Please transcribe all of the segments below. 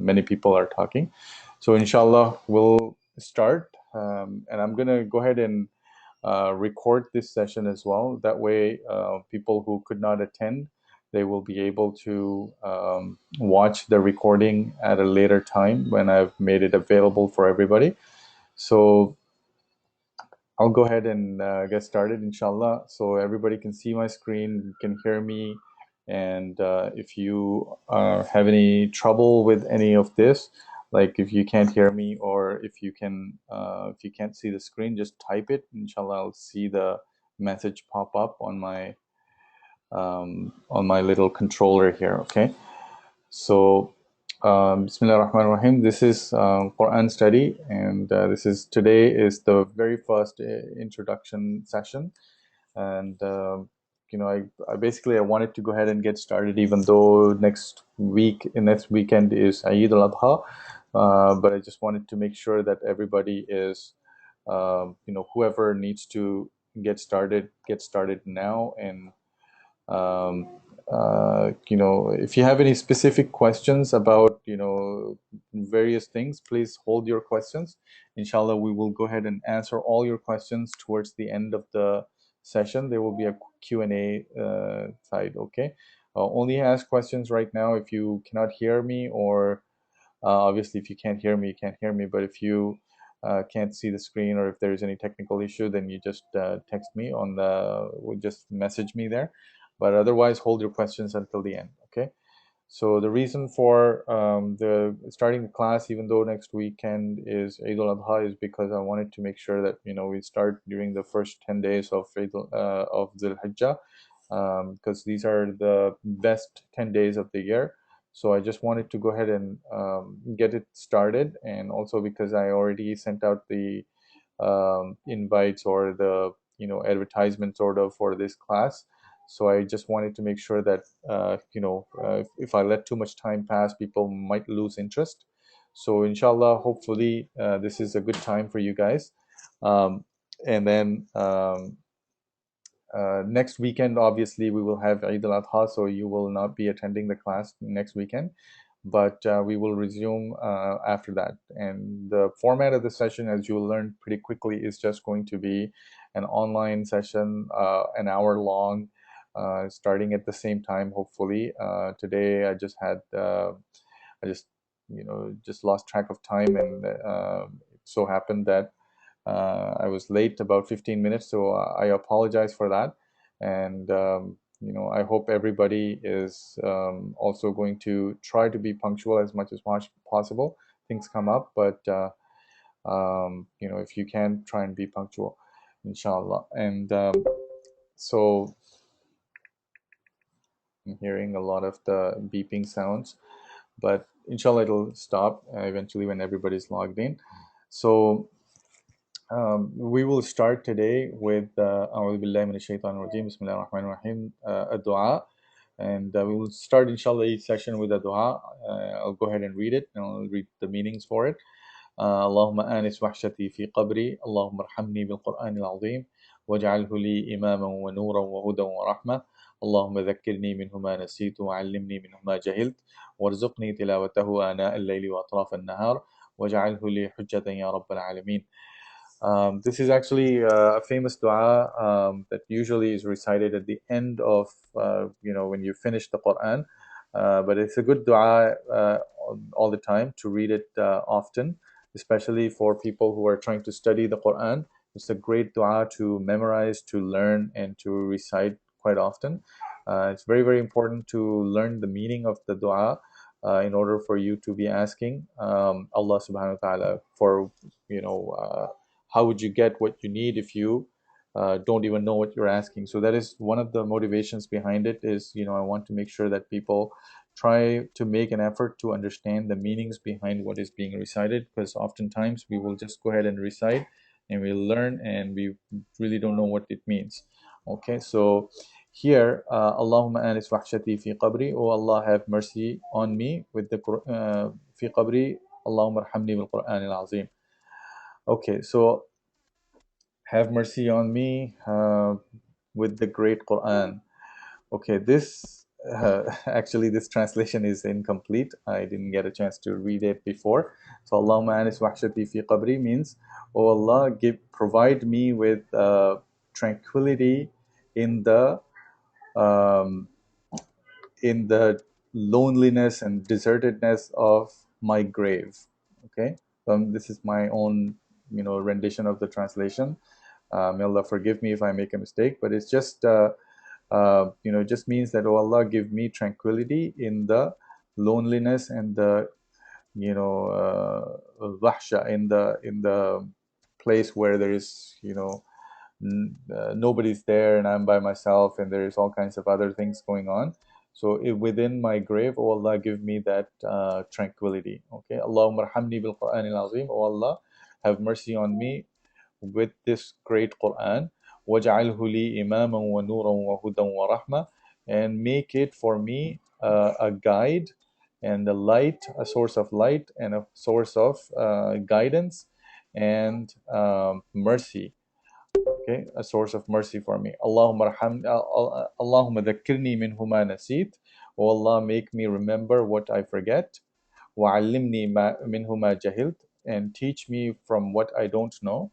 many people are talking. So inshallah, we'll start, and I'm gonna go ahead and record this session as well. That way, people who could not attend, they will be able to watch the recording at a later time when I've made it available for everybody. So I'll go ahead and get started, inshallah. So everybody can see my screen, can hear me, and if you have any trouble with any of this, like if you can't hear me or if you can't see the screen, just type it. Inshallah, I'll see the message pop up on my little controller here. Okay. So, Bismillah ar-Rahman ar-Rahim. This is Quran study, and today is the very first introduction session. And I basically I wanted to go ahead and get started, even though next weekend is Eid al-Adha, but I just wanted to make sure that everybody is, whoever needs to get started now. And um, if you have any specific questions about various things, please hold your questions. Inshallah, we will go ahead and answer all your questions towards the end of the session. There will be a Q&A side. Okay, only ask questions right now if you cannot hear me, or obviously if you can't hear me, you can't hear me. But if you can't see the screen, or if there is any technical issue, then you just text me just message me there. But otherwise, hold your questions until the end. Okay. So the reason for the starting the class, even though next weekend is Eid al-Adha, is because I wanted to make sure that we start during the first 10 days of of Dhul Hijjah, because these are the best 10 days of the year. So I just wanted to go ahead and get it started, and also because I already sent out the invites or the advertisement sort of for this class. So I just wanted to make sure that if I let too much time pass, people might lose interest. So inshallah, hopefully this is a good time for you guys. And then next weekend, obviously, we will have Eid al-Adha, so you will not be attending the class next weekend, but we will resume after that. And the format of the session, as you will learn pretty quickly, is just going to be an online session, an hour long, starting at the same time, hopefully. Today, I just lost track of time, and it so happened that I was late about 15 minutes, so I apologize for that. And I hope everybody is also going to try to be punctual as much as possible. Things come up, but if you can, try and be punctual, inshallah. And so I'm hearing a lot of the beeping sounds, but inshallah it'll stop eventually when everybody's logged in. So we will start today with أعوذ بالله من الشيطان الرجيم بسم الله الرحمن الرحيم, a dua. And we will start inshallah each session with a dua. I'll go ahead and read it, and I'll read the meanings for it. اللهم آنس وحشتي في قبري اللهم ارحمني بالقرآن العظيم واجعله لي إماما ونورا وهدى ورحمة اللهم ذكرني منه ما نسيت وعلمني منه ما جهلت وارزقني تلاوته آناء الليل وأطراف النهار واجعله لي حجة يا رب العالمين. This is actually a famous dua that usually is recited at the end of, when you finish the Quran. But it's a good dua all the time to read it often, especially for people who are trying to study the Quran. It's a great dua to memorize, to learn, and to recite quite often. It's very, very important to learn the meaning of the dua in order for you to be asking Allah subhanahu wa ta'ala for, how would you get what you need if you don't even know what you're asking? So that is one of the motivations behind it is, I want to make sure that people try to make an effort to understand the meanings behind what is being recited, because oftentimes we will just go ahead and recite and we learn and we really don't know what it means. Okay, so here, Allahumma anis wahshati fi qabri, oh Allah, have mercy on me with the fi qabri, Allahumma arhamni bil Quran al azim. Okay, so have mercy on me with the great Quran. Okay, this actually, this translation is incomplete. I didn't get a chance to read it before. So, Allahumma anis wahshati fi qabri means, oh Allah, provide me with tranquility in the um, loneliness and desertedness of my grave. Okay, this is my own, rendition of the translation. May Allah forgive me if I make a mistake, but it's just just means that, oh Allah, give me tranquility in the loneliness and the wahsha, in the place where there is nobody's there and I'm by myself and there's all kinds of other things going on. So within my grave, oh Allah, give me that tranquility. Okay, Allahumma arhamni bil Quran al Azim. Oh Allah, have mercy on me with this great Quran. وَجَعَلْهُ لِي إِمَامًا وَنُورًا وَهُدًى وَرَحْمَةً, and make it for me a guide and a light, a source of light and a source of guidance and mercy. Okay, a source of mercy for me. Allahumma dhakkirni minhu ma nasit. Oh Allah, make me remember what I forget. وَعَلِّمْنِي minhu ma jahilt, and teach me from what I don't know.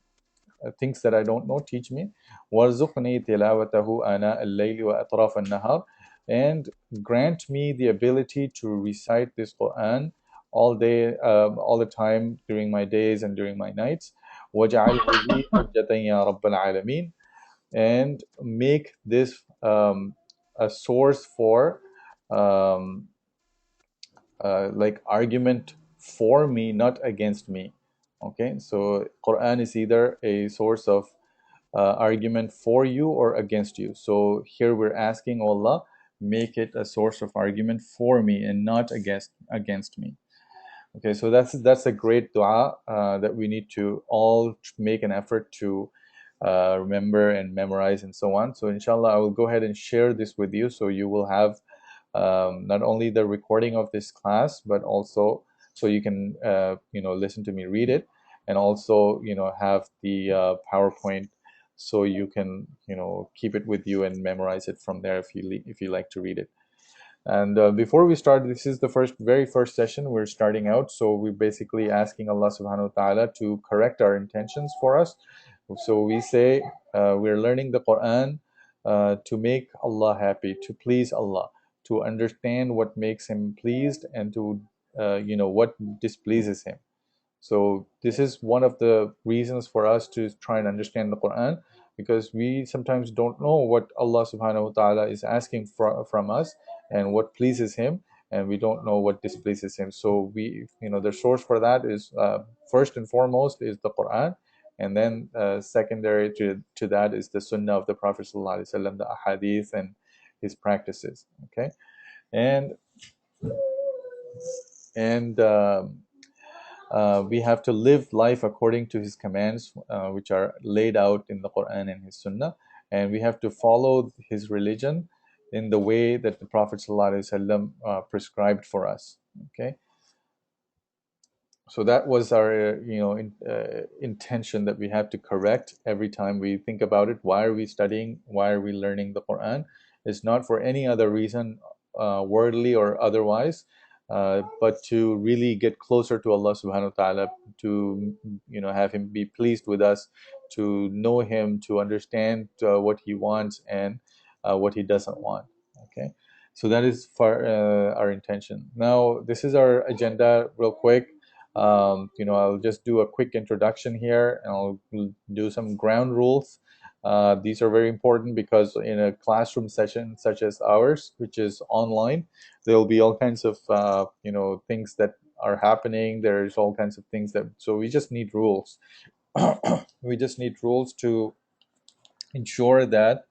Things that I don't know, teach me. وَارْزُقْنِي تِلَاوَتَهُ آنَاءَ اللَّيْلِ وَأَطْرَافَ النَّهَارِ, and grant me the ability to recite this Quran all day, all the time, during my days and during my nights. وَجَعَلْهُ لِي حُجَّةً يَا رَبَّ الْعَالَمِينَ, and make this a source for um, like argument for me, not against me. Okay, so Quran is either a source of argument for you or against you. So here we're asking Allah, make it a source of argument for me and not against me. Okay, so that's a great dua that we need to all make an effort to remember and memorize and so on. So inshallah, I will go ahead and share this with you, so you will have not only the recording of this class, but also so you can listen to me read it, and also have the PowerPoint, so you can keep it with you and memorize it from there if you like to read it. And before we start, this is the very first session we're starting out. So we're basically asking Allah subhanahu wa ta'ala to correct our intentions for us. So we say we're learning the Quran to make Allah happy, to please Allah, to understand what makes Him pleased, and to what displeases Him. So this is one of the reasons for us to try and understand the Quran, because we sometimes don't know what Allah subhanahu wa ta'ala is asking from us and what pleases Him, and we don't know what displeases Him. So the source for that is first and foremost is the Quran, and then secondary to that is the Sunnah of the Prophet sallallahu alaihi wasallam, the ahadith and his practices. Okay, and and we have to live life according to His commands, which are laid out in the Quran and His Sunnah, and we have to follow His religion in the way that the Prophet ﷺ prescribed for us. Okay, so that was our intention, that we have to correct every time we think about it. Why are we studying? Why are we learning the Quran? It's not for any other reason, worldly or otherwise, but to really get closer to Allah subhanahu wa ta'ala, to have Him be pleased with us, to know Him, to understand what He wants and what He doesn't want. Okay, so that is for our intention. Now this is our agenda real quick. I'll just do a quick introduction here, and I'll do some ground rules. These are very important because in a classroom session such as ours, which is online, there will be all kinds of things that are happening. There's all kinds of things so we just need rules. We just need rules to ensure that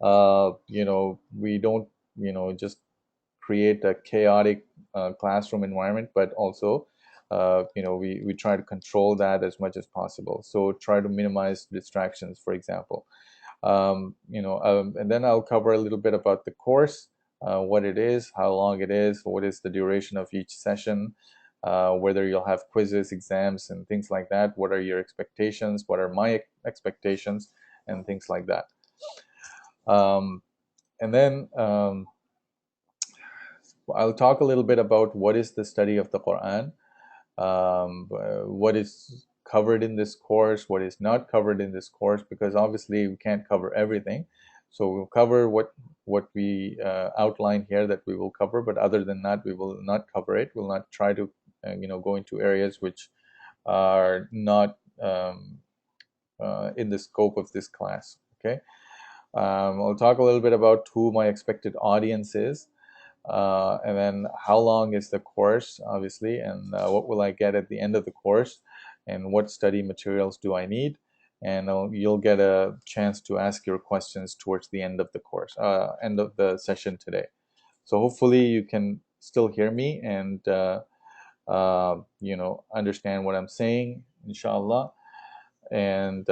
we don't just create a chaotic classroom environment, but also we try to control that as much as possible. So try to minimize distractions, for example. And then I'll cover a little bit about the course, what it is, how long it is, what is the duration of each session, whether you'll have quizzes, exams, and things like that. What are your expectations? What are my expectations? And things like that. And then I'll talk a little bit about what is the study of the Quran, what is covered in this course, what is not covered in this course, because obviously we can't cover everything. So we'll cover what we outline here that we will cover, but other than that, we will not cover it. We'll not try to go into areas which are not in the scope of this class. Okay, I'll talk a little bit about who my expected audience is, and then how long is the course, obviously, and what will I get at the end of the course, and what study materials do I need, and you'll get a chance to ask your questions towards the end of the course, end of the session today. So hopefully you can still hear me and understand what I'm saying, inshallah, and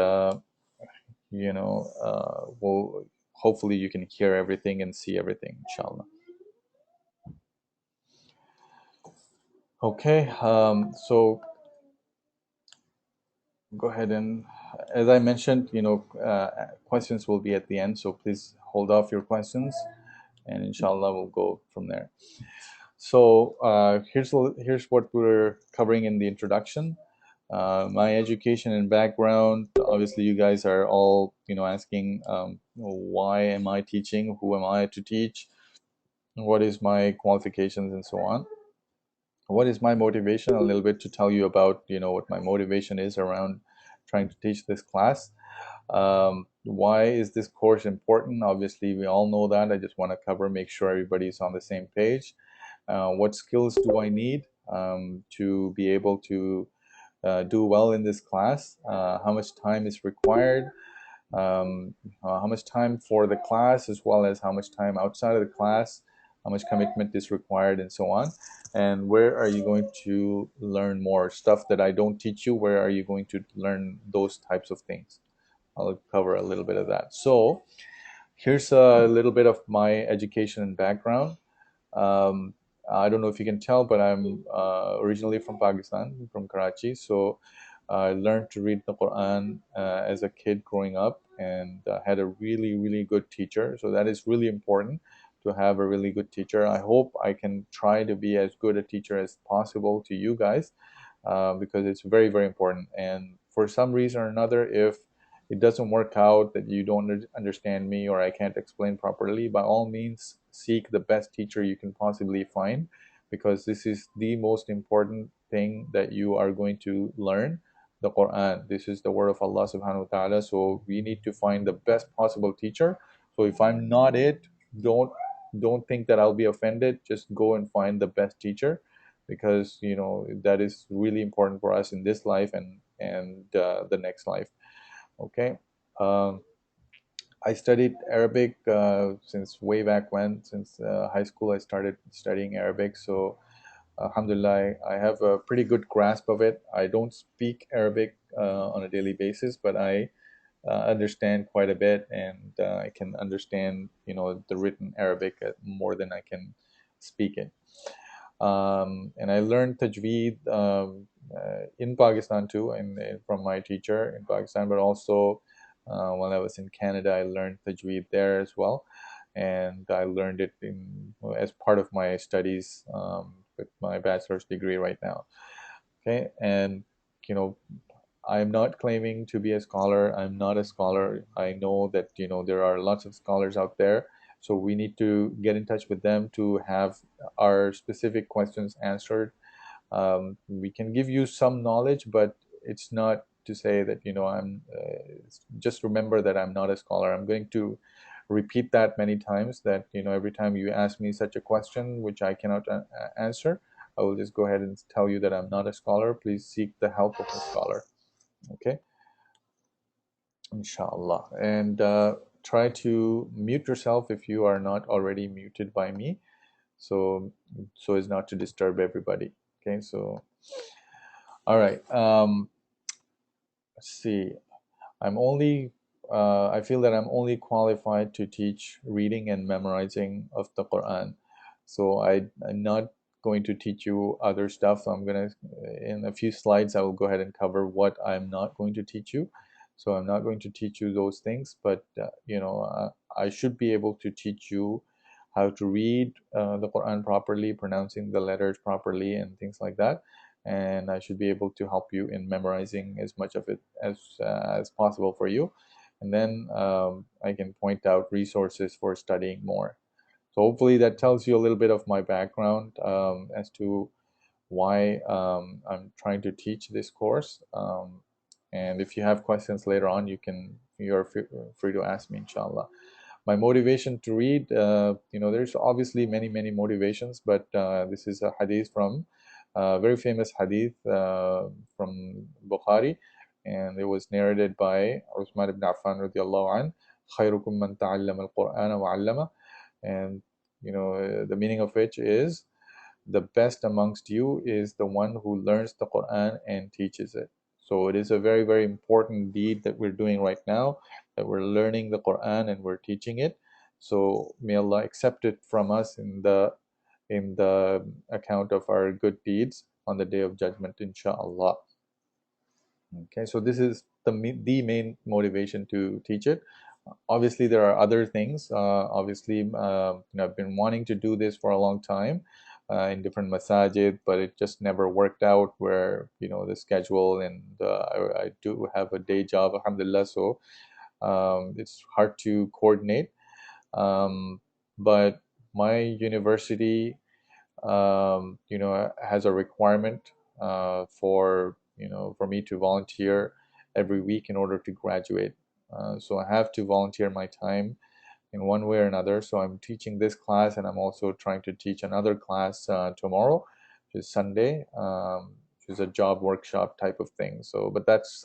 we'll hopefully you can hear everything and see everything, inshallah. Okay, so go ahead and, as I mentioned, questions will be at the end, so please hold off your questions, and inshallah we'll go from there. So here's what we're covering in the introduction. My education and background. Obviously, you guys are all asking, why am I teaching? Who am I to teach? What is my qualifications and so on? What is my motivation? A little bit to tell you about what my motivation is around trying to teach this class. Why is this course important? Obviously, we all know that. I just want to cover, make sure everybody's on the same page. What skills do I need to be able to do well in this class? How much time is required? How much time for the class, as well as how much time outside of the class, how much commitment is required, and so on. And where are you going to learn more stuff that I don't teach you? Where are you going to learn those types of things? I'll cover a little bit of that. So here's a little bit of my education and background. Um, I don't know if you can tell, but I'm originally from Pakistan, from Karachi. So I learned to read the Quran as a kid growing up, and had a really, really good teacher. So that is really important, to have a really good teacher. I hope I can try to be as good a teacher as possible to you guys, because it's very, very important. And for some reason or another, if it doesn't work out, that you don't understand me or I can't explain properly, by all means seek the best teacher you can possibly find, because this is the most important thing that you are going to learn, the Quran. This is the word of Allah subhanahu wa ta'ala, so we need to find the best possible teacher. So if I'm not it, don't don't think that I'll be offended. Just go and find the best teacher, because that is really important for us in this life and the next life. Okay. Um, I studied Arabic since way back when, since high school. I started studying Arabic. So, alhamdulillah, I have a pretty good grasp of it. I don't speak Arabic on a daily basis, but I understand quite a bit, and I can understand, the written Arabic more than I can speak it. And I learned Tajweed in Pakistan too, and from my teacher in Pakistan, but also while I was in Canada, I learned Tajweed there as well, and I learned it as part of my studies with my bachelor's degree right now. Okay, and you know, I'm not claiming to be a scholar. I'm not a scholar. I know that there are lots of scholars out there, so we need to get in touch with them to have our specific questions answered. We can give you some knowledge, but it's not to say that I'm. Just remember that I'm not a scholar. I'm going to repeat that many times. That every time you ask me such a question which I cannot answer, I will just go ahead and tell you that I'm not a scholar. Please seek the help of a scholar. Okay, inshallah. And try to mute yourself if you are not already muted by me, so as not to disturb everybody. Okay, so all right. Let's see. I feel that I'm only qualified to teach reading and memorizing of the Quran. So I'm not going to teach you other stuff. I'm gonna, in a few slides, I will go ahead and cover what I'm not going to teach you. So I'm not going to teach you those things, but I should be able to teach you how to read the Quran properly, pronouncing the letters properly, and things like that. And I should be able to help you in memorizing as much of it as possible for you. And then I can point out resources for studying more. So hopefully that tells you a little bit of my background as to why I'm trying to teach this course. And if you have questions later on, you're free to ask me, inshallah. My motivation to read, there's obviously many motivations, but this is a hadith from very famous hadith from Bukhari, and it was narrated by Uthman ibn Affan radiallahu an, خيركم من تعلم القرآن وعلمه, and the meaning of which is, the best amongst you is the one who learns the Quran and teaches it. So it is a very important deed that we're doing right now, that we're learning the Quran and we're teaching it. So may Allah accept it from us in the account of our good deeds on the Day of Judgment, inshallah. Okay, so this is the main motivation to teach it. Obviously, there are other things. I've been wanting to do this for a long time in different masajid, but it just never worked out. Where the schedule, and I do have a day job, alhamdulillah, so it's hard to coordinate. But my university, has a requirement for me to volunteer every week in order to graduate. So I have to volunteer my time in one way or another. So I'm teaching this class, and I'm also trying to teach another class tomorrow, which is Sunday, which is a job workshop type of thing. So, but that's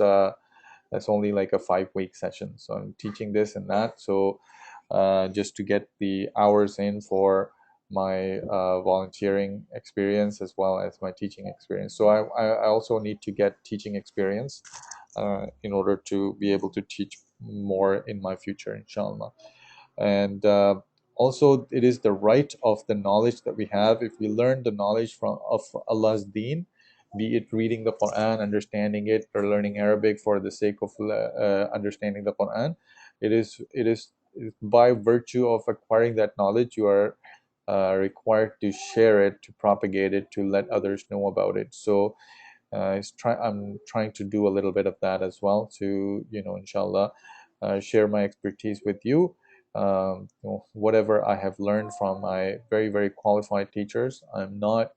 only like a 5-week session. So I'm teaching this and that. So just to get the hours in for my volunteering experience as well as my teaching experience. So I also need to get teaching experience in order to be able to teach more in my future, inshallah. And also, it is the right of the knowledge that we have. If we learn the knowledge of Allah's deen, be it reading the Quran, understanding it, or learning Arabic for the sake of understanding the Quran, it is by virtue of acquiring that knowledge, you are required to share it, to propagate it, to let others know about it. So I'm trying to do a little bit of that as well, to inshallah share my expertise with you. Whatever I have learned from my very qualified teachers, I'm not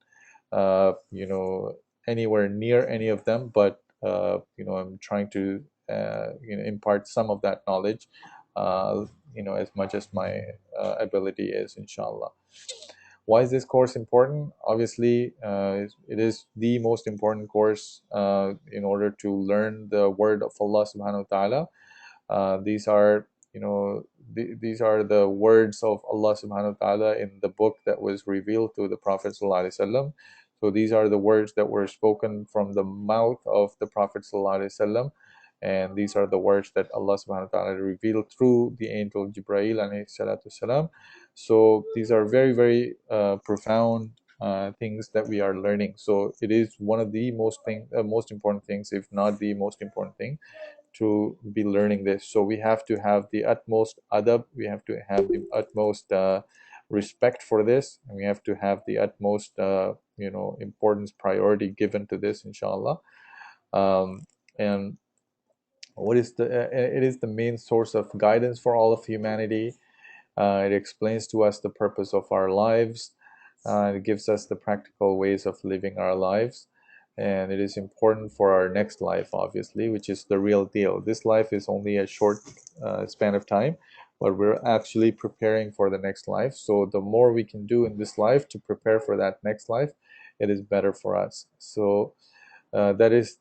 anywhere near any of them, but I'm trying to impart some of that knowledge, as much as my ability is, inshallah. Why is this course important? Obviously, it is the most important course in order to learn the word of Allah subhanahu wa ta'ala. These are these are the words of Allah subhanahu wa ta'ala in the book that was revealed to the Prophet sallallahu alaihi wasallam. So these are the words that were spoken from the mouth of the Prophet sallallahu alaihi wasallam, and these are the words that Allah subhanahu wa ta'ala revealed through the angel Jibreel alayhi salatu wasalam. So these are very profound things that we are learning. So it is one of the most important things, if not the most important thing, to be learning this. So we have to have the utmost adab, we have to have the utmost respect for this, and we have to have the utmost importance, priority given to this, inshallah. And it is the main source of guidance for all of humanity. It explains to us the purpose of our lives. It gives us the practical ways of living our lives. And it is important for our next life, obviously, which is the real deal. This life is only a short span of time, but we're actually preparing for the next life. So the more we can do in this life to prepare for that next life, it is better for us. So that is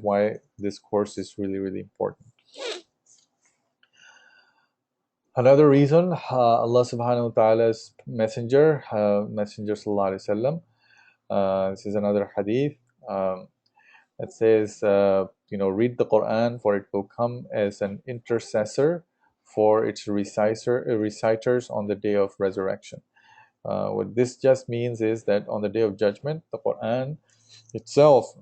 why this course is really important. Another reason, Allah subhanahu wa ta'ala's messenger sallallahu alaihi wasallam, this is another hadith. It says, read the Quran, for it will come as an intercessor for its reciters on the day of resurrection. What this just means is that on the day of judgment, the Quran itself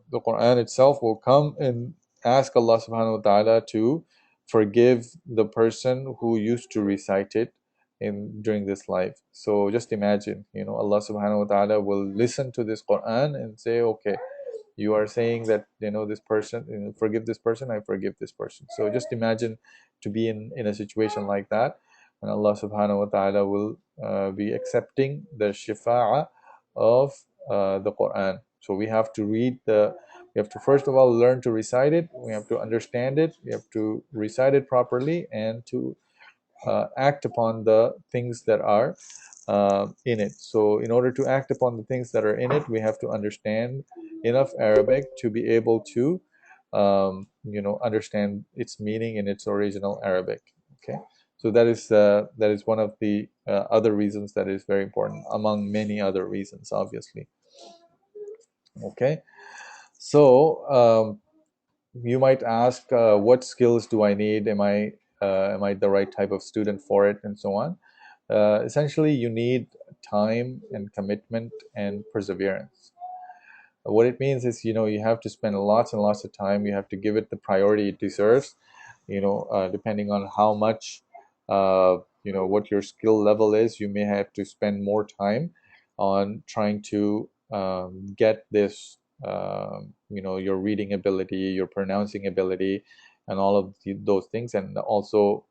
will come and ask Allah subhanahu wa ta'ala to forgive the person who used to recite it in during this life. So just imagine, Allah subhanahu wa ta'ala will listen to this Quran and say, okay, you are saying that, this person, forgive this person, I forgive this person. So just imagine to be in a situation like that, and Allah subhanahu wa ta'ala will be accepting the shifa'ah of the Quran. So we have to first of all learn to recite it, we have to understand it, we have to recite it properly, and to act upon the things that are in it. So in order to act upon the things that are in it, we have to understand enough Arabic to be able to understand its meaning in its original Arabic. Okay, so that is one of the other reasons that is very important, among many other reasons, obviously. Okay, so you might ask, what skills do I need? Am I the right type of student for it, and so on? Essentially, you need time and commitment and perseverance. What it means is, you have to spend lots and lots of time. You have to give it the priority it deserves. Depending on how much, what your skill level is, you may have to spend more time on trying to get this, your reading ability, your pronouncing ability, and all of those things, and also,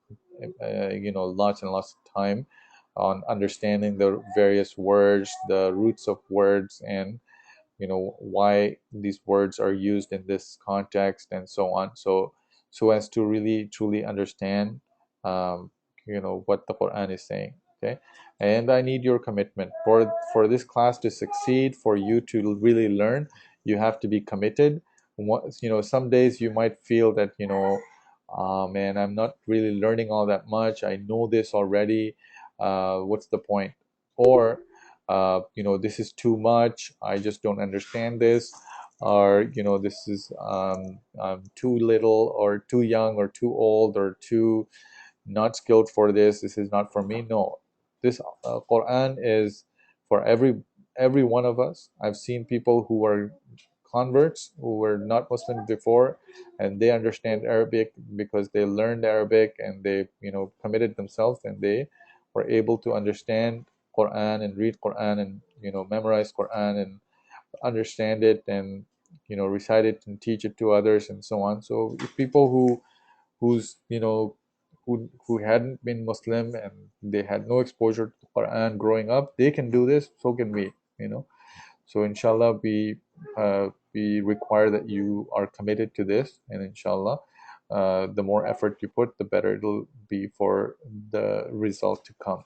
lots and lots of time on understanding the various words, the roots of words, and why these words are used in this context, and so on. So as to really truly understand, um, what the Quran is saying. Okay, and I need your commitment for this class to succeed. For you to really learn, you have to be committed. Some days you might feel that, oh man, I'm not really learning all that much, I know this already, what's the point? Or this is too much, I just don't understand this. Or this is too little, or too young, or too old, or too not skilled for this is not for me. No, this Quran is for every one of us. I've seen people who are converts, who were not Muslims before, and they understand Arabic because they learned Arabic, and they committed themselves, and they were able to understand Quran and read Quran, and memorize Quran, and understand it, and recite it and teach it to others, and so on. So if people who's who hadn't been Muslim, and they had no exposure to Quran growing up, they can do this, so can we. So inshallah, we require that you are committed to this, and inshallah, the more effort you put, the better it'll be for the result to come.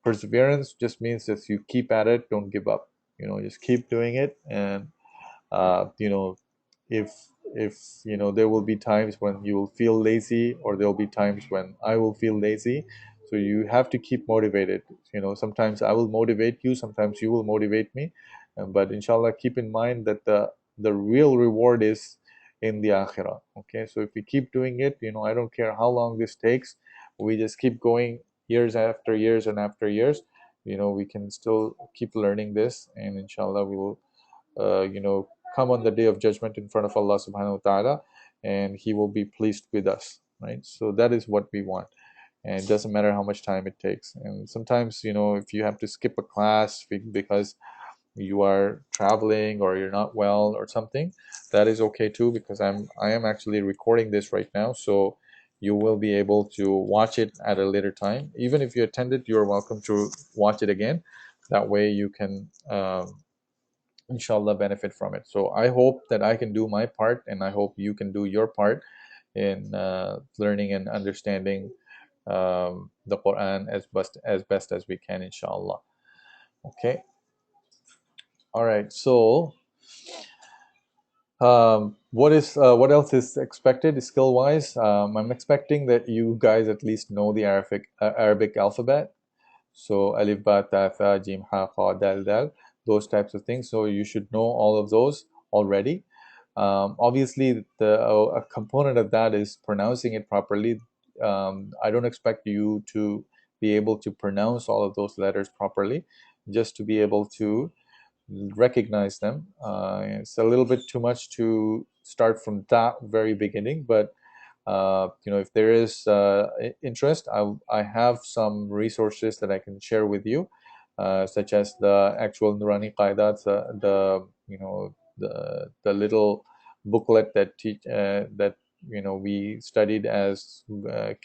Perseverance just means that you keep at it, don't give up. Just keep doing it, and uh, you know if there will be times when you will feel lazy, or there will be times when I will feel lazy. So you have to keep motivated. Sometimes I will motivate you, sometimes you will motivate me. But inshallah, keep in mind that the real reward is in the akhirah. Okay, so if we keep doing it, I don't care how long this takes, we just keep going, years after years and after years, we can still keep learning this, and inshallah we will come on the day of judgment in front of Allah subhanahu wa ta'ala, and He will be pleased with us, right? So that is what we want. And it doesn't matter how much time it takes. And sometimes, if you have to skip a class because you are traveling, or you're not well, or something, that is okay too, because I am actually recording this right now. So you will be able to watch it at a later time. Even if you attended, you're welcome to watch it again. That way you can inshallah benefit from it. So I hope that I can do my part, and I hope you can do your part in learning and understanding the Quran as best as we can, inshallah. Okay, all right. So what else is expected skill wise? I'm expecting that you guys at least know the Arabic alphabet. So alif, ba, ta, tha, jim, ha, kha, dal, dal, those types of things. So you should know all of those already. Obviously, a component of that is pronouncing it properly. I don't expect you to be able to pronounce all of those letters properly, just to be able to recognize them. It's a little bit too much to start from that very beginning, but If there is interest, I have some resources that I can share with you, such as the actual Nurani Qaidat, the the little booklet that that we studied as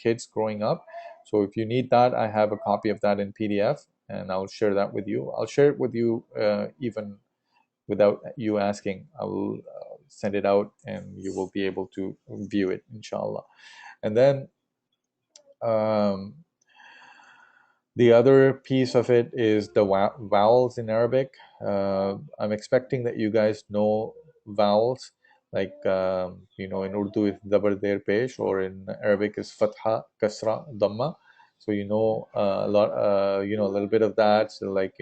kids growing up. So if you need that, I have a copy of that in PDF, and I'll share that with you. I'll share it with you even without you asking. I will send it out, and you will be able to view it, inshallah. And then um, the other piece of it is the vowels in Arabic. I'm expecting that you guys know vowels, like in Urdu it's dabar der pesh, or in Arabic is fatha, kasra, dhamma. So a lot, a little bit of that. So like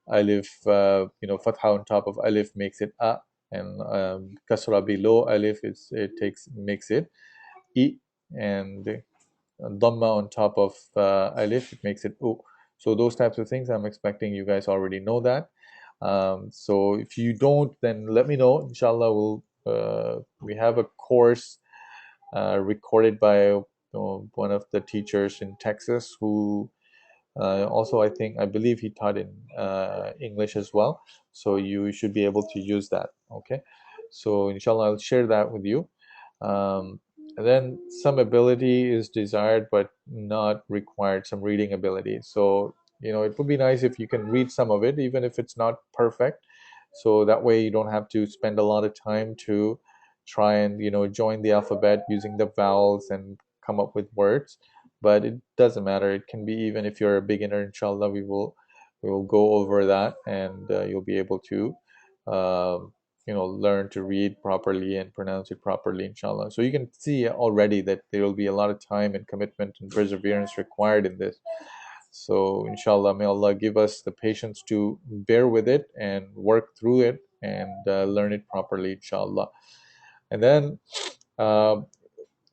alif, fatha on top of alif makes it a, and kasra below alif makes it I, and dhamma on top of alif, it makes it u. So those types of things, I'm expecting you guys already know that. So if you don't, then let me know. Inshallah, we have a course recorded by one of the teachers in Texas, who also I believe he taught in English as well. So you should be able to use that. Okay, so inshallah, I'll share that with you. um, and then some ability is desired but not required, some reading ability. So it would be nice if you can read some of it, even if it's not perfect, so that way you don't have to spend a lot of time to try and join the alphabet using the vowels and come up with words. But it doesn't matter, it can be, even if you're a beginner, inshallah, we will go over that, and you'll be able to learn to read properly and pronounce it properly, inshallah. So you can see already that there will be a lot of time and commitment and perseverance required in this. So inshallah, may Allah give us the patience to bear with it and work through it, and learn it properly, inshallah. And then uh,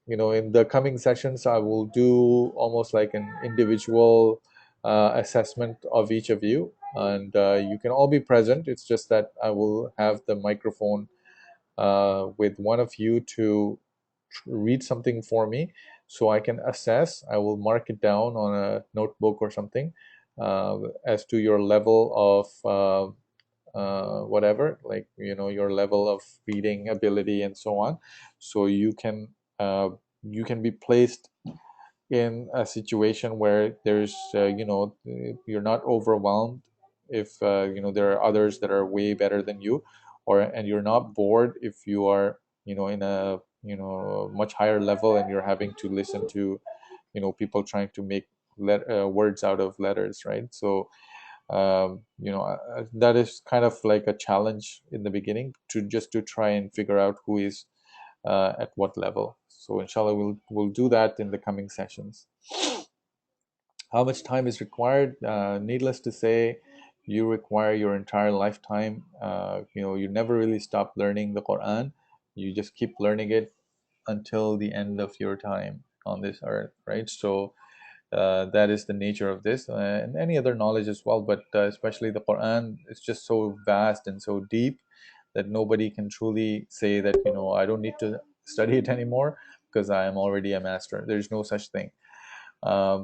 in the coming sessions, I will do almost like an individual assessment of each of you, and you can all be present. It's just that I will have the microphone with one of you to read something for me, so I can assess. I will mark it down on a notebook or something, as to your level of whatever, like your level of reading ability and so on. So uh, you can be placed in a situation where there's you're not overwhelmed, if there are others that are way better than you, and you're not bored if you are in a much higher level, and you're having to listen to people trying to make words out of letters, right? So that is kind of like a challenge in the beginning, to try and figure out who is at what level. So inshallah, we'll do that in the coming sessions. How much time is required? Needless to say, you require your entire lifetime. You never really stop learning the Quran. You just keep learning it until the end of your time on this earth, right? So that is the nature of this, and any other knowledge as well. But especially the Quran is just so vast and so deep that nobody can truly say that I don't need to study it anymore because I am already a master. There's no such thing.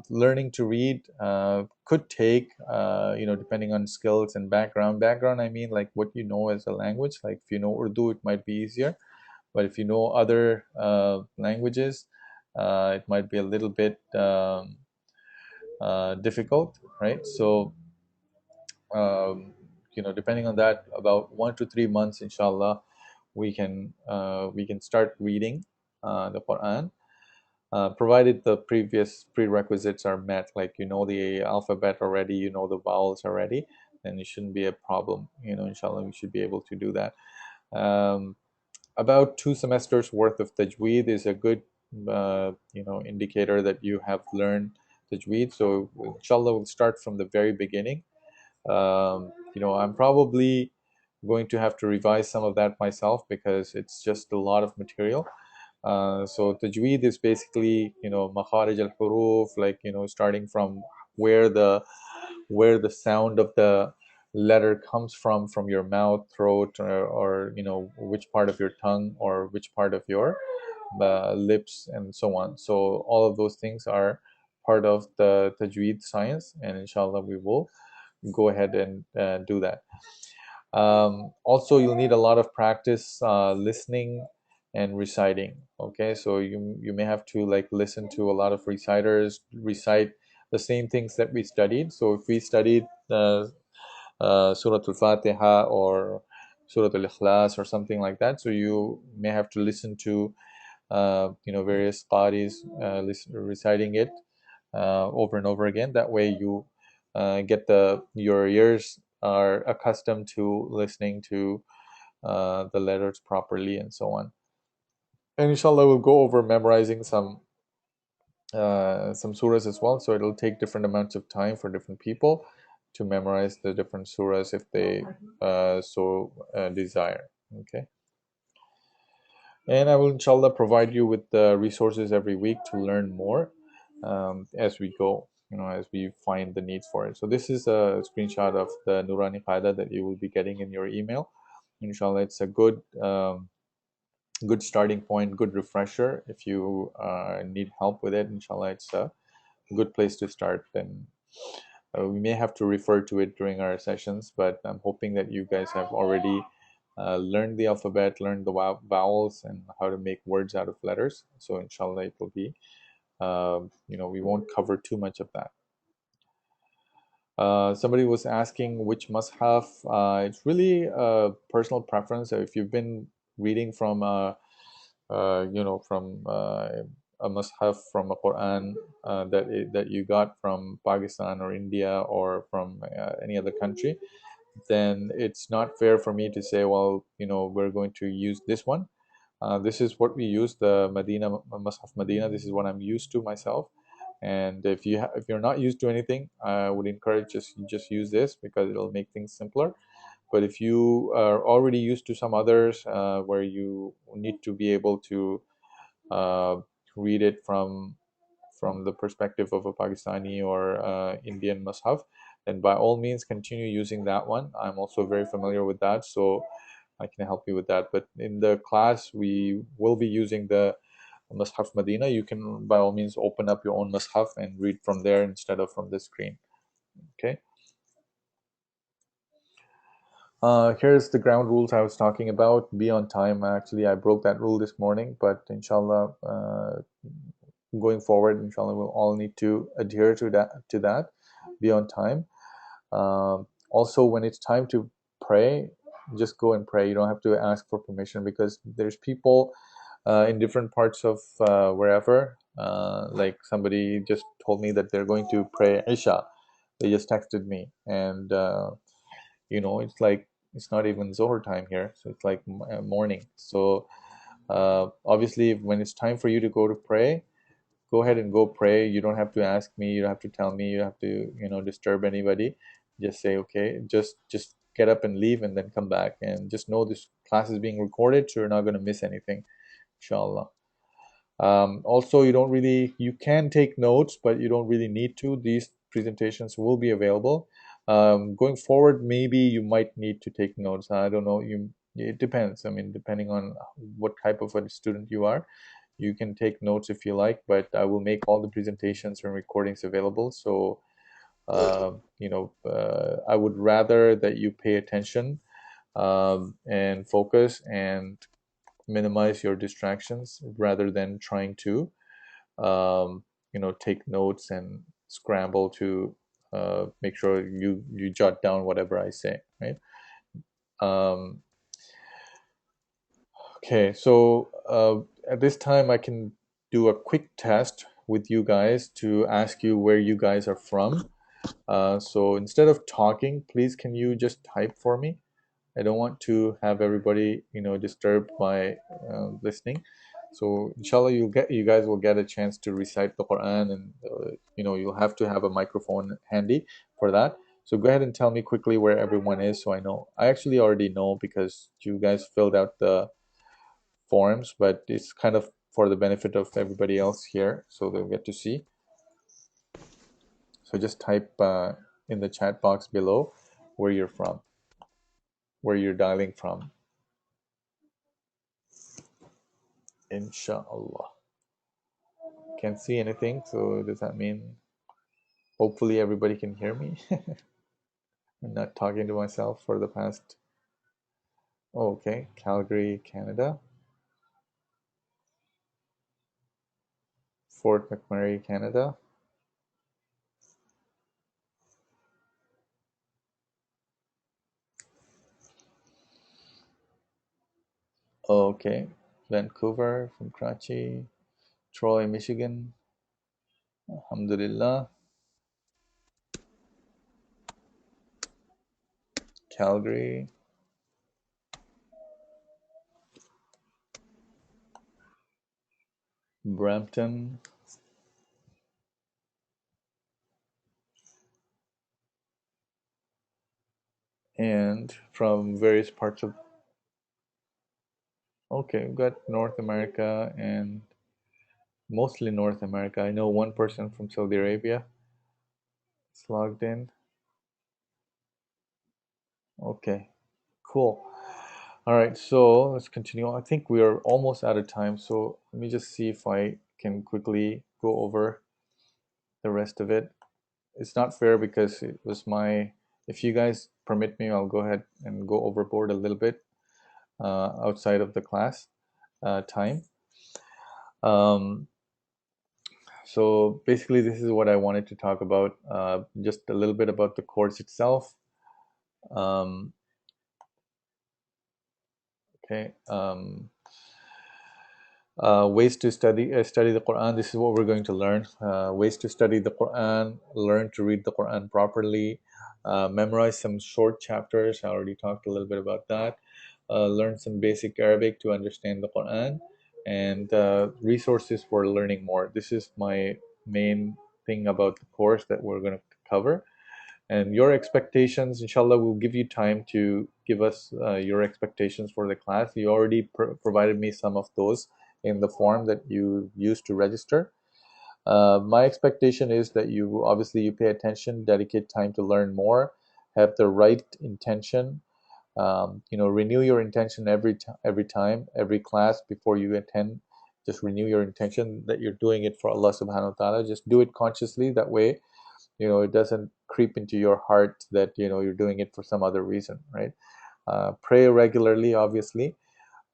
Learning to read could take, depending on skills and background. Background, I mean, like what you know as a language. Like if you know Urdu, it might be easier. But if you know other languages, it might be a little bit difficult, right? So, depending on that, about 1 to 3 months, inshallah, we can start reading the Quran, provided the previous prerequisites are met, like the alphabet already, the vowels already, then it shouldn't be a problem. Inshallah, we should be able to do that. Um, about 2 semesters worth of tajweed is a good indicator that you have learned tajweed. So inshallah, we'll start from the very beginning. I'm probably going to have to revise some of that myself because it's just a lot of material. So tajweed is basically makharij al huruf, like starting from where the sound of the letter comes from your mouth, throat, or which part of your tongue or which part of your lips, and so on. So all of those things are part of the tajweed science, and inshallah we will go ahead and do that. Also, you'll need a lot of practice listening and reciting. Okay, so you may have to like listen to a lot of reciters recite the same things that we studied. So if we studied Surah Al-Fatiha or Surah Al-Ikhlas or something like that, so you may have to listen to various qaris reciting it over and over again. That way you get your ears are accustomed to listening to the letters properly and so on. And inshallah we'll go over memorizing some surahs as well. So it'll take different amounts of time for different people to memorize the different surahs if they desire. Okay. And I will inshallah provide you with the resources every week to learn more as we go, as we find the needs for it. So this is a screenshot of the Nurani Qaida that you will be getting in your email. Inshallah, it's a good starting point, good refresher. If you need help with it, inshallah, it's a good place to start. And we may have to refer to it during our sessions, but I'm hoping that you guys have already learned the alphabet, learned the vowels, and how to make words out of letters. So inshallah, it will be, we won't cover too much of that. Somebody was asking which mushaf. It's really a personal preference. If you've been reading from a mushaf from a Quran that you got from Pakistan or India or from any other country, then it's not fair for me to say, well, we're going to use this one. This is what we use, the Medina Mushaf Medina. This is what I'm used to myself. And if you're not used to anything, I would encourage just use this because it'll make things simpler. But if you are already used to some others where you need to be able to uh, read it from the perspective of a Pakistani or Indian mushaf, then by all means continue using that one. I'm also very familiar with that, so I can help you with that. But in the class, we will be using the Mushaf Medina. You can by all means open up your own mushaf and read from there instead of from the screen. Okay. Here's the ground rules I was talking about. Be on time. Actually, I broke that rule this morning, but inshallah, going forward, inshallah, we'll all need to adhere to that. Be on time. Also, when it's time to pray, just go and pray. You don't have to ask for permission because there's people in different parts of wherever. Like somebody just told me that they're going to pray Isha. They just texted me, and it's like it's not even Zohar time here, so it's like morning. So obviously, when it's time for you to go to pray, go ahead and go pray. You don't have to ask me. You don't have to tell me. You don't have to disturb anybody. Just say okay. Just get up and leave, and then come back. And just know this class is being recorded, so you're not going to miss anything, inshallah. Also, you can take notes, but you don't really need to. These presentations will be available. Going forward, maybe you might need to take notes. I don't know. It depends. I mean, depending on what type of a student you are, you can take notes if you like, but I will make all the presentations and recordings available. So, I would rather that you pay attention and focus and minimize your distractions rather than trying to take notes and scramble to make sure you jot down whatever I say, right? um, okay, so at this time I can do a quick test with you guys to ask you where you guys are from. So instead of talking, please can you just type for me? I don't want to have everybody, disturbed by listening. So inshallah, you guys will get a chance to recite the Quran, and you'll have to have a microphone handy for that. So go ahead and tell me quickly where everyone is, so I know. I actually already know because you guys filled out the forms, but it's kind of for the benefit of everybody else here, so they'll get to see. So just type in the chat box below where you're from, where you're dialing from. Inshallah. Can't see anything, so does that mean hopefully everybody can hear me? I'm not talking to myself for the past. Oh, okay, Calgary, Canada. Fort McMurray, Canada. Okay, Vancouver from Karachi. Troy, Michigan. Alhamdulillah. Calgary. Brampton. And from various parts of. Okay, we've got North America and mostly North America. I know one person from Saudi Arabia is logged in. Okay, cool. All right, so let's continue. I think we are almost out of time, so let me just see if I can quickly go over the rest of it. It's not fair because it was my. If you guys permit me, I'll go ahead and go overboard a little bit outside of the class time. Um, so basically, this is what I wanted to talk about. Just a little bit about the course itself. Um, okay. Ways to study the Quran. This is what we're going to learn. Ways to study the Quran, learn to read the Quran properly, memorize some short chapters. I already talked a little bit about that. Learn some basic Arabic to understand the Quran, and resources for learning more. This is my main thing about the course that we're going to cover. And your expectations, inshallah, will give you time to give us your expectations for the class. You already provided me some of those in the form that you used to register. My expectation is that you obviously you pay attention, dedicate time to learn more, have the right intention. Renew your intention every time, every class before you attend. Just renew your intention that you're doing it for Allah Subhanahu wa Taala. Just do it consciously. That way, it doesn't creep into your heart that you're doing it for some other reason, right? Pray regularly, obviously,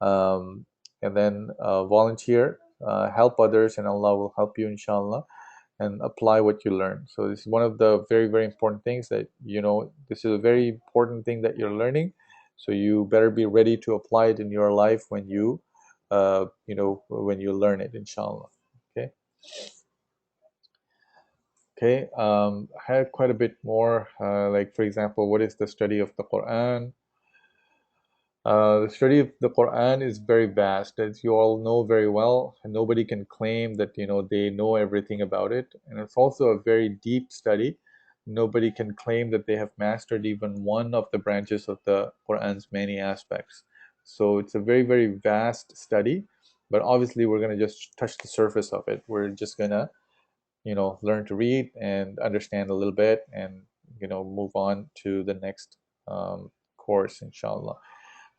um, and then volunteer, help others, and Allah will help you, inshallah, and apply what you learn. So this is one of the very, very important things that this is a very important thing that you're learning, so you better be ready to apply it in your life when you learn it, inshallah. Okay. Okay, I had quite a bit more. Like, for example, what is the study of the Quran? The study of the Quran is very vast, as you all know very well. And nobody can claim that they know everything about it, and it's also a very deep study. Nobody can claim that they have mastered even one of the branches of the Quran's many aspects. So it's a very, very vast study. But obviously, we're going to just touch the surface of it. We're just going to learn to read and understand a little bit, and move on to the next course, inshallah.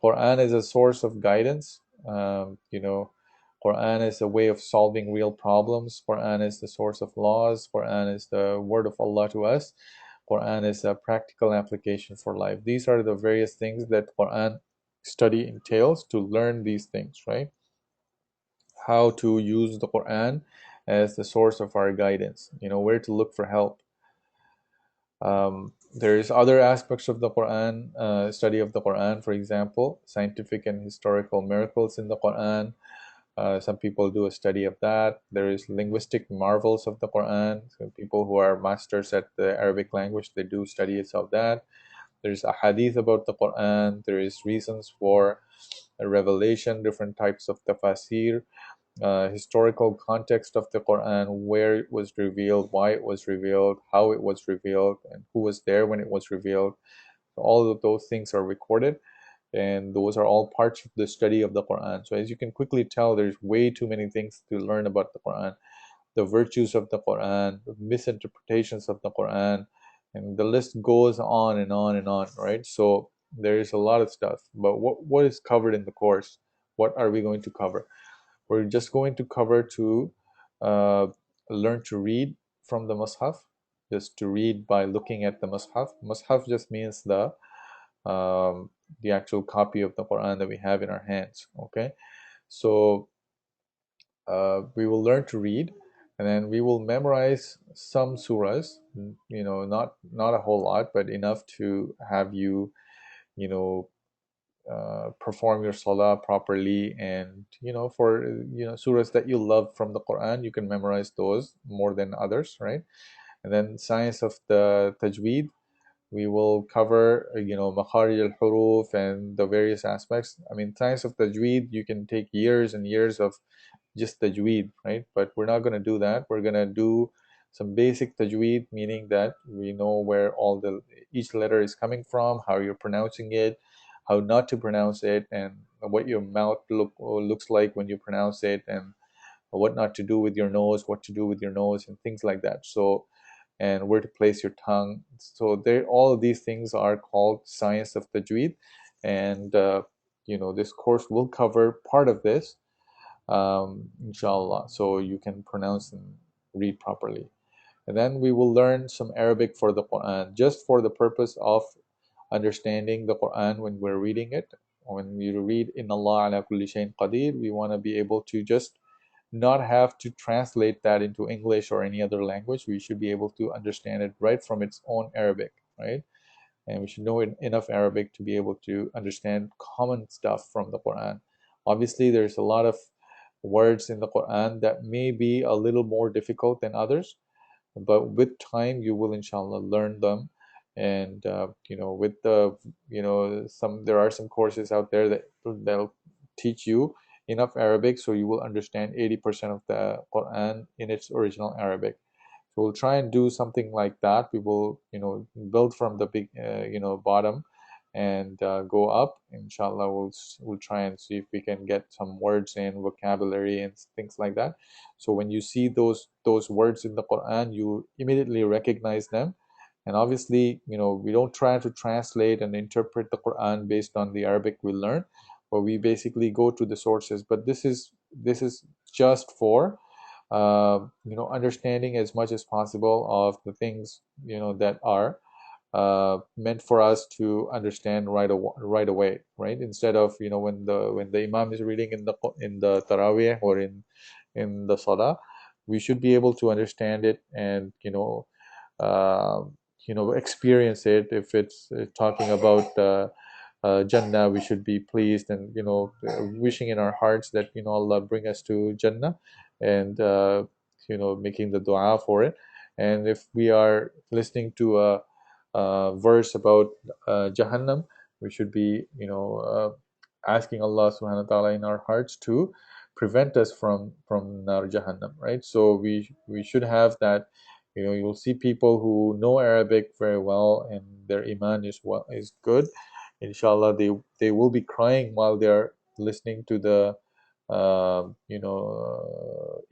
Quran is a source of guidance. Quran is a way of solving real problems. Quran is the source of laws. Quran is the word of Allah to us. Quran is a practical application for life. These are the various things that Quran study entails, to learn these things, right? How to use the Quran as the source of our guidance, where to look for help. There's other aspects of the Quran, study of the Quran, for example, scientific and historical miracles in the Quran. Some people do a study of that. There is linguistic marvels of the Quran. So people who are masters at the Arabic language, they do studies of that. There's a hadith about the Quran. There is reasons for a revelation, different types of tafsir, historical context of the Quran, where it was revealed, why it was revealed, how it was revealed, and who was there when it was revealed. All of those things are recorded, and those are all parts of the study of the Quran. So as you can quickly tell, there's way too many things to learn about the Quran, the virtues of the Quran, the misinterpretations of the Quran, and the list goes on and on and on, right? So there is a lot of stuff. But what is covered in the course? What are we going to cover? we're just going to cover to learn to read from the Mus'haf, just to read by looking at the Mus'haf. Mus'haf just means the actual copy of the Quran that we have in our hands. Okay, so we will learn to read, and then we will memorize some surahs. Not a whole lot, but enough to have you, you know, perform your salah properly. And for surahs that you love from the Quran, you can memorize those more than others, right? And then science of the tajweed, we will cover makharij al-huruf and the various aspects. I mean, science of tajweed, you can take years and years of just tajweed, right? But we're not going to do that. We're going to do some basic tajweed, meaning that we know where each letter is coming from, how you're pronouncing it, how not to pronounce it, and what your mouth looks like when you pronounce it, and what not to do with your nose, what to do with your nose, and things like that. So, and where to place your tongue. So there, all of these things are called science of tajweed, and this course will cover part of this, inshallah, so you can pronounce and read properly. And then we will learn some Arabic for the Quran, just for the purpose of understanding the Quran when we're reading it. When you read "Inna Allah ala kulli shayin qadir," we want to be able to just not have to translate that into English or any other language. We should be able to understand it right from its own Arabic, right? And we should know enough Arabic to be able to understand common stuff from the Quran. Obviously, there's a lot of words in the Quran that may be a little more difficult than others, but with time you will inshallah learn them. And with the some there are some courses out there that'll teach you enough Arabic so you will understand 80% of the Quran in its original Arabic. So we'll try and do something like that. We will build from the big bottom and go up. Inshallah, we'll try and see if we can get some words and vocabulary and things like that. So when you see those words in the Quran, you immediately recognize them. And obviously, we don't try to translate and interpret the Quran based on the Arabic we learn, but we basically go to the sources. But this is just for understanding as much as possible of the things that are meant for us to understand right away, right? Instead of when the imam is reading in the tarawih or in the salah, we should be able to understand it and uh, experience it. If it's talking about Jannah, we should be pleased and wishing in our hearts that Allah bring us to Jannah, and making the dua for it. And if we are listening to a verse about Jahannam, we should be asking Allah Subhanahu wa Taala in our hearts to prevent us from Nar Jahannam, right? So we should have that. You'll see people who know Arabic very well and their iman is good. Inshallah, they will be crying while they're listening to the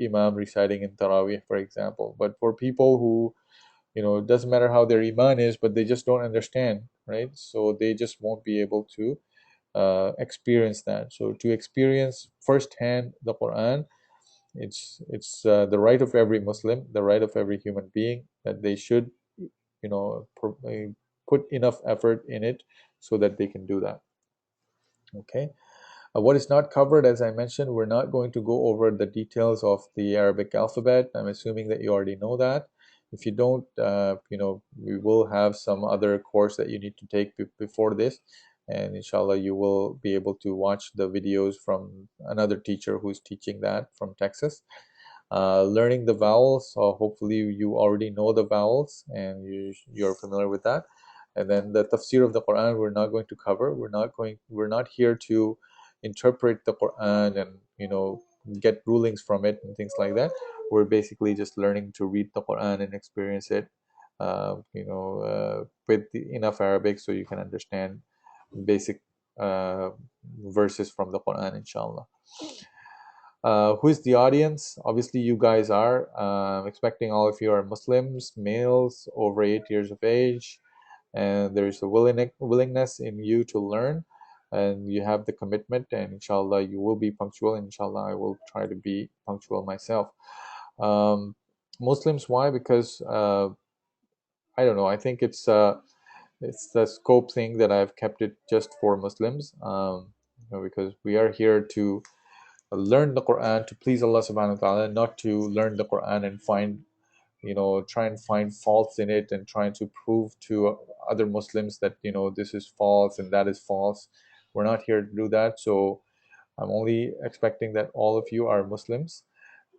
imam reciting in Taraweeh, for example. But for people who it doesn't matter how their iman is, but they just don't understand, right? So they just won't be able to experience that. So to experience firsthand the Quran, it's the right of every Muslim, the right of every human being, that they should put enough effort in it so that they can do that. Okay. What is not covered, as I mentioned, we're not going to go over the details of the Arabic alphabet. I'm assuming that you already know that. If you don't, we will have some other course that you need to take before this. And inshallah, you will be able to watch the videos from another teacher who's teaching that from Texas. Learning the vowels, so hopefully you already know the vowels and you're familiar with that. And then the tafsir of the Quran we're not going to cover. We're not here to interpret the Quran and get rulings from it and things like that. We're basically just learning to read the Quran and experience it with enough Arabic so you can understand basic verses from the Quran, inshallah. Who is the audience? Obviously, you guys are. Expecting all of you are Muslims, males over 8 years of age, and there's a willingness in you to learn. and you have the commitment, and inshallah you will be punctual, and inshallah I will try to be punctual myself. um, Muslims, why? Because I don't know, I think it's the scope thing that I've kept it just for Muslims, because we are here to learn the Quran to please Allah subhanahu wa ta'ala, not to learn the Quran and find, try and find faults in it and trying to prove to other Muslims that, this is false and that is false. We're not here to do that. So I'm only expecting that all of you are Muslims,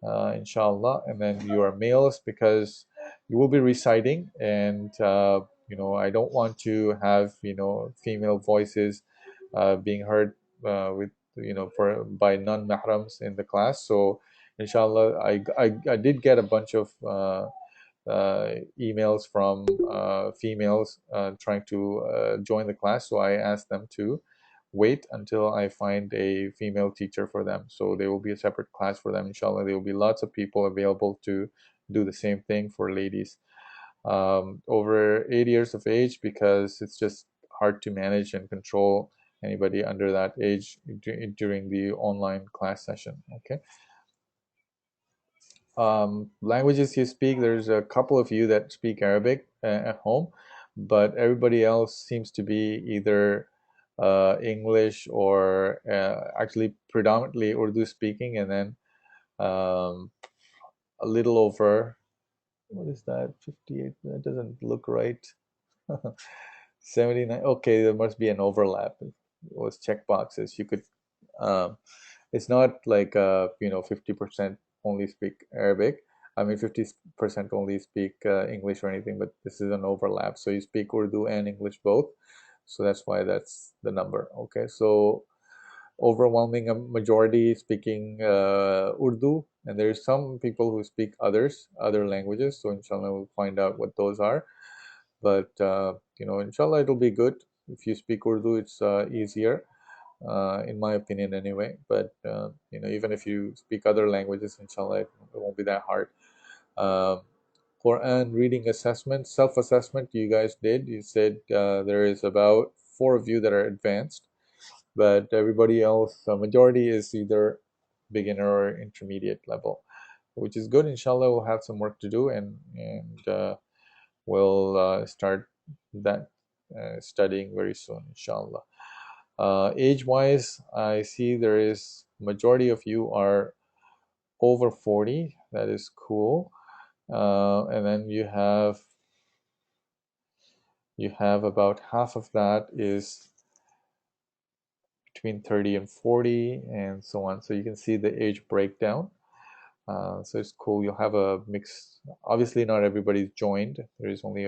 inshallah, and then you are males, because you will be reciting, and I don't want to have female voices being heard with for by non-mahrams in the class. So inshallah, I did get a bunch of emails from females trying to join the class, so I asked them to wait until I find a female teacher for them. So there will be a separate class for them. Inshallah, there will be lots of people available to do the same thing for ladies over 8 years of age, because it's just hard to manage and control anybody under that age during the online class session. Okay. Languages you speak, there's a couple of you that speak Arabic at home, but everybody else seems to be either English or actually predominantly Urdu speaking, and then um, a little over, what is that, 58? That doesn't look right. 79. Okay, there must be an overlap. Those check boxes. You could, um, it's not like 50% only speak Arabic. I mean 50% only speak English or anything, but this is an overlap. So you speak Urdu and English both. So that's why that's the number. Okay, so overwhelming majority speaking Urdu, and there's some people who speak other languages. So inshallah we'll find out what those are. But inshallah it'll be good. If you speak Urdu, it's easier, in my opinion anyway. But even if you speak other languages, inshallah it won't be that hard. um, Quran reading assessment, self-assessment you guys did. You said there is about four of you that are advanced, but everybody else, the majority is either beginner or intermediate level, which is good. Inshallah we'll have some work to do, and we'll start that studying very soon, inshallah. Age-wise, I see there is majority of you are over 40. That is cool. And then you have about half of that is between 30 and 40, and so on. So you can see the age breakdown. So it's cool. You'll have a mix. Obviously, not everybody's joined. There is only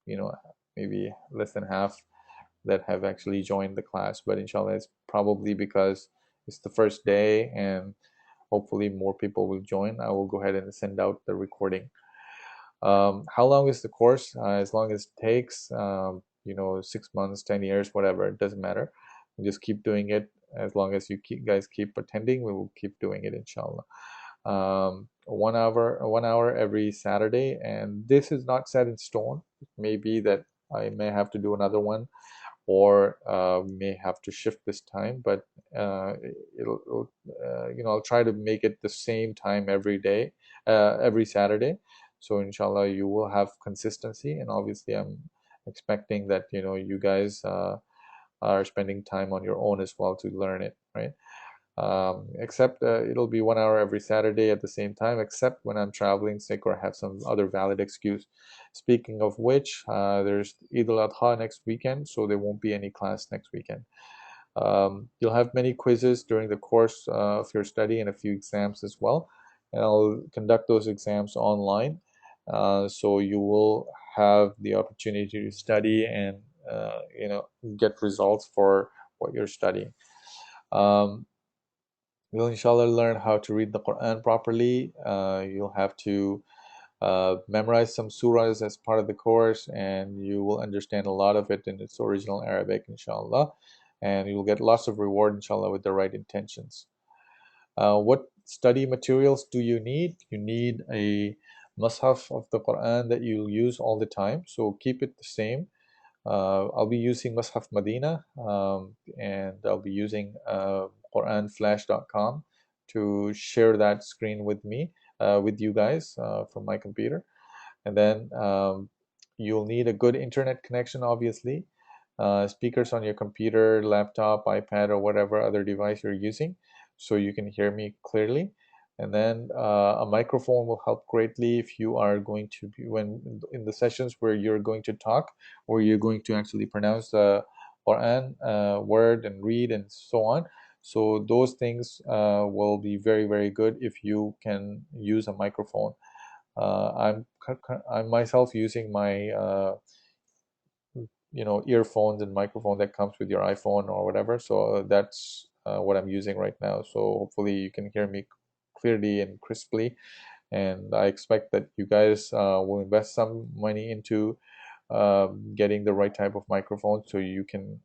you know, maybe less than half that have actually joined the class. But inshallah, it's probably because it's the first day, and hopefully more people will join. I will go ahead and send out the recording. How long is the course? As long as it takes, 6 months, 10 years, whatever, it doesn't matter. We just keep doing it. As long as you guys keep attending, we will keep doing it, inshallah. 1 hour every Saturday, and this is not set in stone. It may be that I may have to do another one, or may have to shift this time, but I'll try to make it the same time every day, every Saturday. So inshallah you will have consistency, and obviously I'm expecting that you guys are spending time on your own as well to learn it, right? Except it'll be 1 hour every Saturday at the same time, except when I'm traveling sick or have some other valid excuse. Speaking of which, there's Eid al-Adha next weekend, so there won't be any class next weekend. You'll have many quizzes during the course of your study, and a few exams as well. And I'll conduct those exams online, so you will have the opportunity to study and get results for what you're studying. You'll inshallah learn how to read the Quran properly. You'll have to memorize some surahs as part of the course, and you will understand a lot of it in its original Arabic, inshallah. And you'll get lots of reward, inshallah, with the right intentions. What study materials do you need? You need a mushaf of the Quran that you'll use all the time, so keep it the same. I'll be using Mus'haf Medina, and I'll be using QuranFlash.com to share that screen with me, with you guys from my computer. And then you'll need a good internet connection, obviously. Speakers on your computer, laptop, iPad, or whatever other device you're using, so you can hear me clearly. And then a microphone will help greatly if you are going to be, when in the sessions where you're going to talk, or you're going to actually pronounce the Quran word and read and so on. So those things will be very, very good if you can use a microphone. I'm myself using my earphones and microphone that comes with your iPhone or whatever. So that's what I'm using right now. So hopefully you can hear me clearly and crisply. And I expect that you guys will invest some money into getting the right type of microphone so you can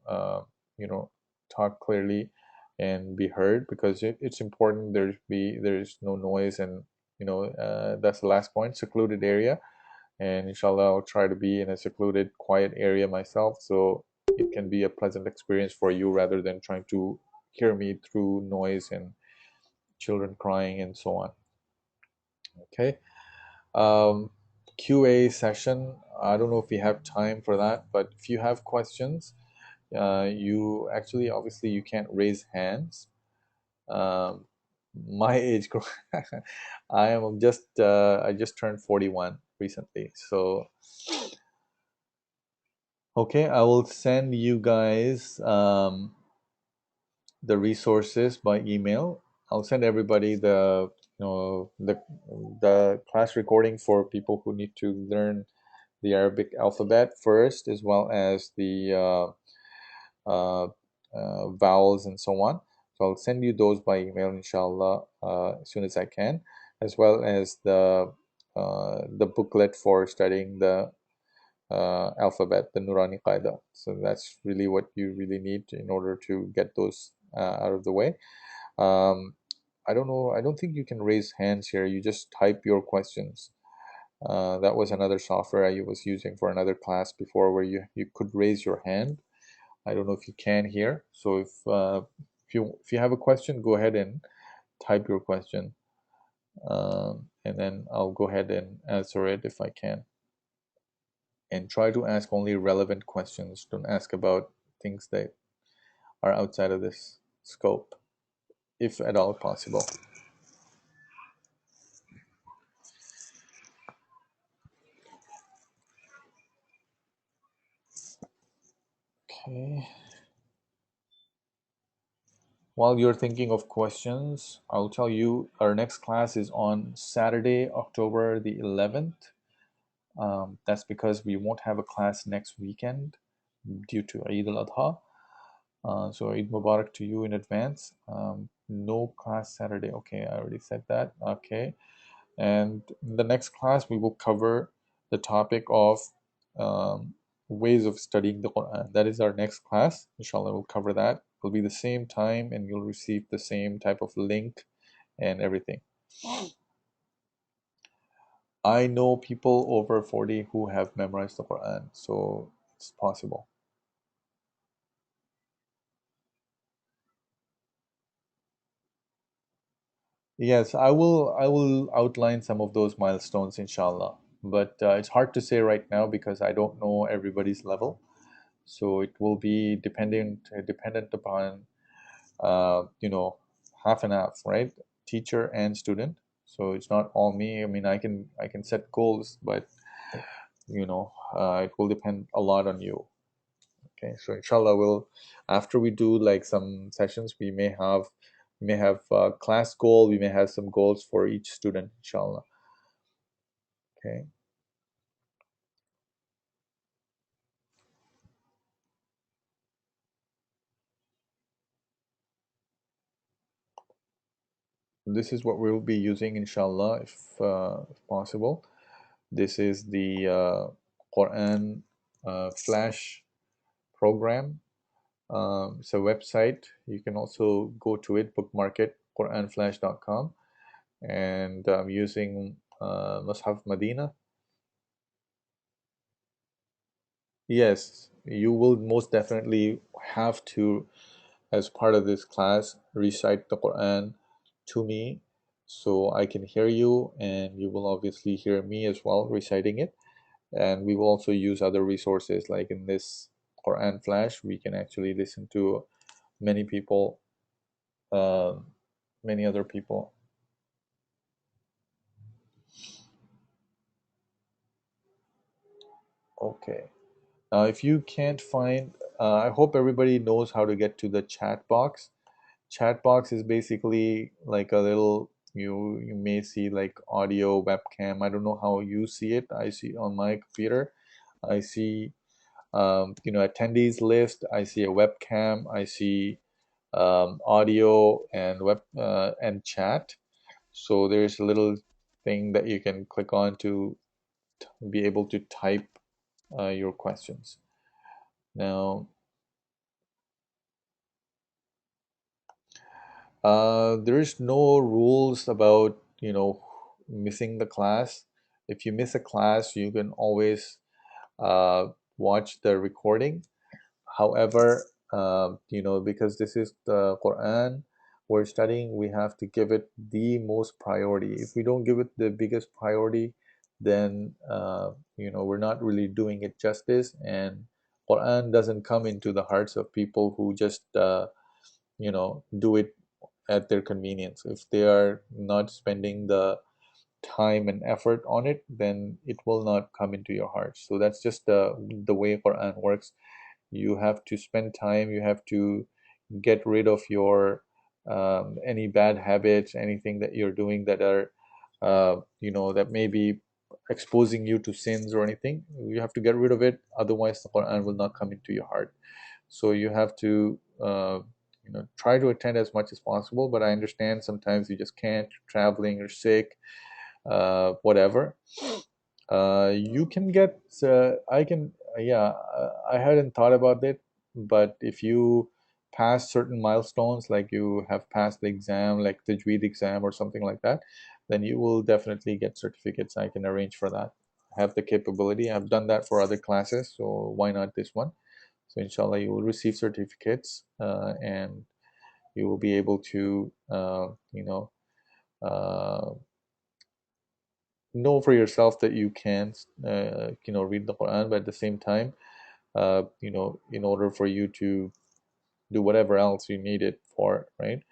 talk clearly and be heard, because it's important there's no noise, and that's the last point, secluded area. And inshallah, I'll try to be in a secluded, quiet area myself, so it can be a pleasant experience for you rather than trying to hear me through noise and children crying and so on. Okay. um, QA session, I don't know if we have time for that, but if you have questions, you actually, obviously you can't raise hands. um, my age group, I just turned 41 recently. So okay, I will send you guys the resources by email. I'll send everybody the class recording for people who need to learn the Arabic alphabet first, as well as the vowels and so on. So I'll send you those by email, inshallah, as soon as I can, as well as the booklet for studying the alphabet, the Nurani Qaida. So that's really what you really need in order to get those out of the way. Um, I don't know. I don't think you can raise hands here. You just type your questions. That was another software I was using for another class before, where you could raise your hand. I don't know if you can here. So if you have a question, go ahead and type your question, and then I'll go ahead and answer it if I can. And try to ask only relevant questions. Don't ask about things that are outside of this scope, if at all possible. Okay. While you're thinking of questions, I'll tell you our next class is on Saturday, October the 11th. That's because we won't have a class next weekend due to Eid al-Adha. So Eid Mubarak to you in advance. No class Saturday. Okay, I already said that. Okay. And in the next class, we will cover the topic of um, ways of studying the Quran. That is our next class. Inshallah, we'll cover that. It'll be the same time, and you'll receive the same type of link and everything. I know people over 40 who have memorized the Quran, so it's possible. Yes, I will outline some of those milestones, inshallah. But it's hard to say right now because I don't know everybody's level. So it will be dependent upon half and half, right? Teacher and student. So it's not all me. I mean, I can set goals, but it will depend a lot on you. Okay, so inshallah, we'll after we do like some sessions, we may have class goal. We may have some goals for each student, inshallah. Okay. This is what we'll be using, inshallah, if possible. This is the Quran Flash program. It's a website. You can also go to it, bookmark it, quranflash.com. And I'm using Mus'haf Medina. Yes, you will most definitely have to, as part of this class, recite the Quran to me so I can hear you, and you will obviously hear me as well reciting it. And we will also use other resources like in this Quran Flash, we can actually listen to many people, um, many other people. Okay. If you can't find, I hope everybody knows how to get to the chat box. Chat box is basically like a little, you may see like audio webcam. I don't know how you see it. I see on my computer. I see attendees list. I see a webcam. I see audio and web and chat. So there's a little thing that you can click on to be able to type your questions. Now, there is no rules about, missing the class. If you miss a class, you can always watch the recording. However, because this is the Quran we're studying, we have to give it the most priority. If we don't give it the biggest priority, then we're not really doing it justice. And Quran doesn't come into the hearts of people who just do it at their convenience. If they are not spending the time and effort on it, then it will not come into your heart. So that's just the way Quran works. You have to spend time. You have to get rid of your any bad habits, anything that you're doing that are that may be exposing you to sins or anything. You have to get rid of it. Otherwise, the Quran will not come into your heart. So you have to try to attend as much as possible. But I understand sometimes you just can't. You're traveling or sick, whatever. You can get. I can. Yeah, I hadn't thought about it, but if you pass certain milestones, like you have passed the exam, like the Tajweed exam or something like that, then you will definitely get certificates. I can arrange for that. I have the capability. I've done that for other classes, so why not this one? So inshallah, you will receive certificates, and you will be able to, uh, know for yourself that you can, read the Quran. But at the same time, in order for you to do whatever else you need it for, right?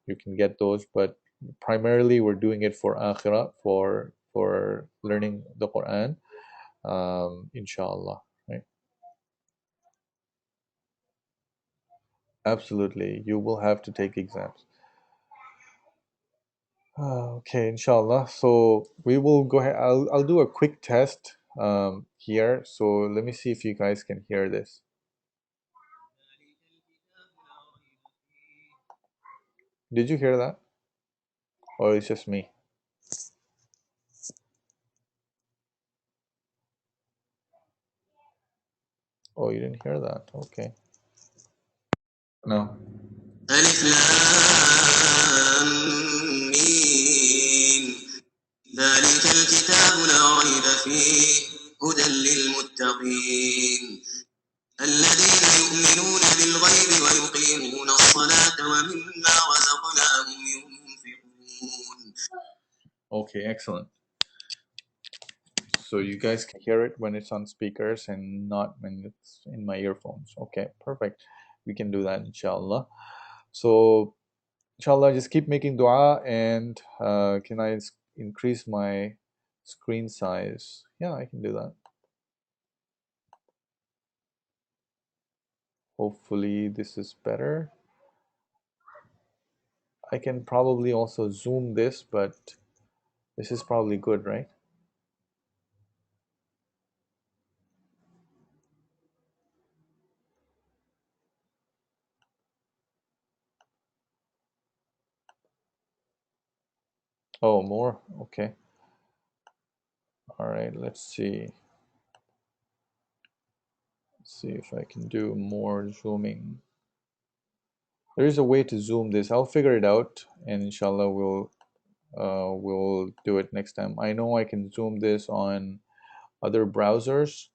You can get those, but primarily we're doing it for akhirah, for learning the Quran, inshallah, right? Absolutely, you will have to take exams. Okay, inshallah. So we will go ahead. I'll do a quick test here. So let me see if you guys can hear this. Did you hear that? Or it's just me? Oh, you didn't hear that. Okay. No. ألف لام ميم ذلك الكتاب لا ريب فيه هدى للمتقين الذين يؤمنون بالغيب ويقيمون الصلاة ومما رزقناهم ينفقون. Okay, excellent. So you guys can hear it when it's on speakers and not when it's in my earphones. Okay, perfect. We can do that, inshallah. So inshallah, just keep making dua. And can I increase my screen size? Yeah, I can do that. Hopefully this is better. I can probably also zoom this, but this is probably good, right? Oh, more? Okay. All right, let's see. Let's see if I can do more zooming. There is a way to zoom this. I'll figure it out, and inshallah we'll do it next time. I know I can zoom this on other browsers,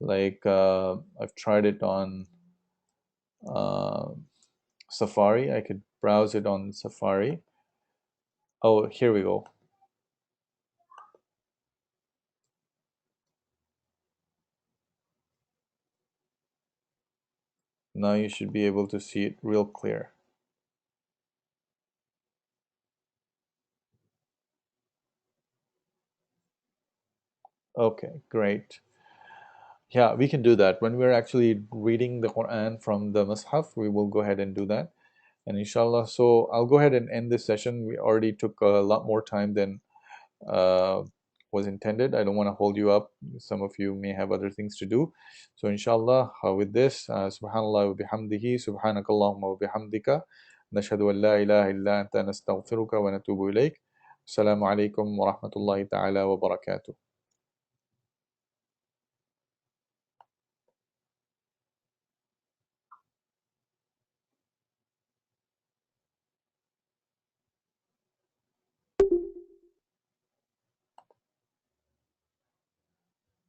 Like I've tried it on uh, Safari. I could browse it on Safari. Oh, here we go. Now you should be able to see it real clear. Okay, great. Yeah, we can do that. When we're actually reading the Quran from the Mus'haf, we will go ahead and do that. And inshallah, so I'll go ahead and end this session. We already took a lot more time than uh, was intended. I don't want to hold you up. Some of you may have other things to do. So inshallah, with this, subhanallah wa bihamdihi, subhanakallahumma wa bihamdika, nashhadu an la ilaha illa anta nastaghfiruka wa natubu ilayk. Assalamu alaikum wa rahmatullahi ta'ala wa barakatuh.